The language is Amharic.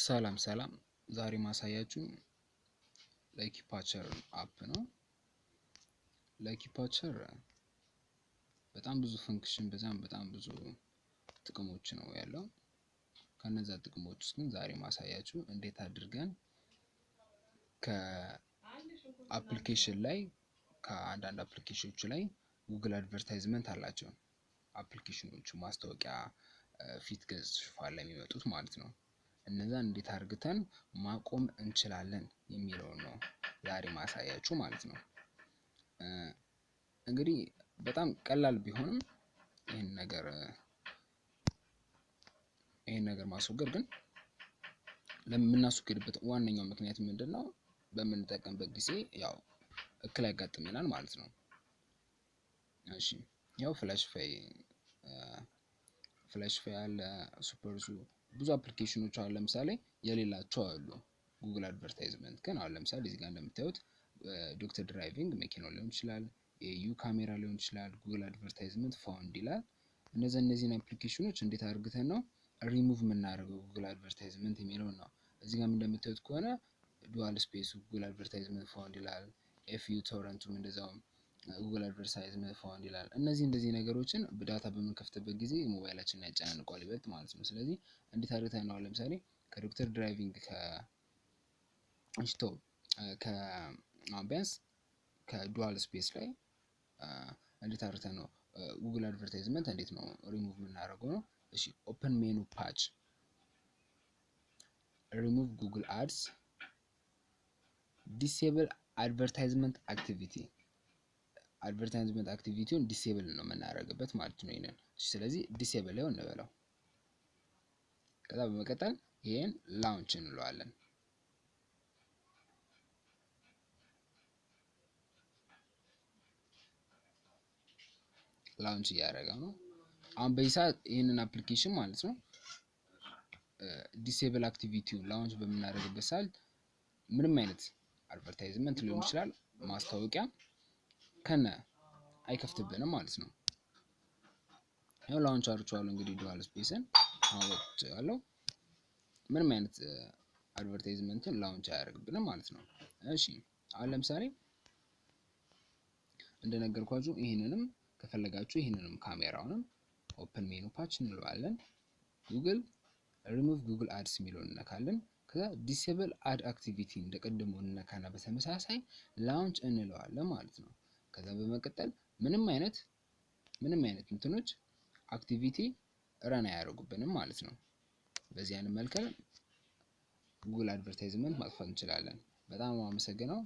ሰላም ዛሬ ማሳያችሁ ለኪፓቸር አፕ ነው። ለኪፓቸር በጣም ብዙ ፈንክሽን በጣም ብዙ ጥቅሞች ነው ያለው። ከነዛ ጥቅሞች ውስጥ ግን ዛሬ ማሳያችሁ እንዴት አድርገን ከአፕሊኬሽን ላይ ከአንዳንድ አፕሊኬሽኖች ላይ ጉግል አድቨርታይዝመንት አላቸው። አፕሊኬሽኖቹ ማስታወቂያ ፊት ገጽ ሽፋን ላይ የሚመጡት ማለት ነው። እነዛን እንዴት አድርገን ማቆም እንችላለን የሚለው ነው ዛሬ ማሳያችሁ ማለት ነው። እንግዲህ በጣም ቀላል ቢሆንም ይሄን ነገር ማስወገድ ግን ለምናስወግድበት ዋነኛው ምክንያት ምንድነው? በምንጠቀምበት ጊዜ ያው እክል ያጋጥመናል ማለት ነው። እሺ ያው ፍላሽ ፋይ አለ፣ ሱፐርዙ ብዙ አፕሊኬሽኖች አሉ። ለምሳሌ የሌላቸው አሉ ጉግል አድቨርታይዝመንት ግን አሁን ለምሳሌ እዚህ ጋር እንደምታዩት ዶክተር ድራይቪንግ መኪናው ሊሆን ይችላል፣ የዩ ካሜራ ሊሆን ይችላል፣ ጉግል አድቨርታይዝመንት ፋውንድ ይላል። እነዚህን አፕሊኬሽኖች እንዴት አድርገን ነው ሪሙቭ የምናደርገው ጉግል አድቨርታይዝመንት የሚለው ነው። እዚህ ጋር እንደምታዩት ከሆነ ዱዋል ስፔስ ጉግል አድቨርታይዝመንት ፋውንድ ይላል። ኤፍዩ ቶረንቱም እንደዛው ጉግል አድቨርታይዝመንት ፋውንድ ይላል። እነዚህ ነገሮችን በዳታ በምንከፍትበት ጊዜ ሞባይላችንን ያጨናንቀዋል ይበልጥ ማለት ነው። ስለዚህ እንዴት አድርገን ነው ለምሳሌ ከዶክተር ድራይቪንግ ቢያንስ ከዱዋል ስፔስ ላይ እንዴት አድርገን ነው ጉግል አድቨርታይዝመንት እንዴት ነው ሪሙቭ የምናደርገው ነው። እሺ ኦፕን ሜኑ ፓች ሪሙቭ ጉግል አድስ ዲሴብል አድቨርታይዝመንት አክቲቪቲ አክቲቪቲውን ዲሴብል ነው የምናደርግበት ማለት ነው ይሄንን። ስለዚህ ዲሴብል ነው እንበለው። ከዛ በመቀጠል ይሄን ላውንች እንለዋለን። ላውንች እያደረገ ነው። አሁን በዚህ ሰዓት ይሄንን አፕሊኬሽን ማለት ነው ዲሴብል አክቲቪቲውን ላውንች በምናደርግበት ሰዓት ምንም አይነት አድቨርታይዝመንት ሊሆን ይችላል ማስታወቂያ ከነ አይከፍትብንም ማለት ነው። ያው ላውንች አድርቻለሁ እንግዲህ ዱዋል ስፔስን አወጣለሁ። ምንም አይነት አድቨርታይዝመንትን ላውንች አያደርግብንም ማለት ነው። እሺ አሁን ለምሳሌ እንደነገርኳችሁ ይሄንንም ከፈለጋችሁ ይሄንንም ካሜራውንም ኦፕን ሜኑ ፓች እንለዋለን። ጉግል ሪሙቭ ጉግል አድስ የሚለውን እንነካለን። ከዛ ዲሴብል አድ አክቲቪቲ እንደቀደሙ እንነካና በተመሳሳይ ላውንች እንለዋለን ማለት ነው። ከዛ በመቀጠል ምንም አይነት እንትኖች አክቲቪቲ ረን አያደርጉብንም ማለት ነው። በዚህ አይነት መልኩ ጉግል አድቨርታይዝመንት ማጥፋት እንችላለን። በጣም አመሰግናለሁ።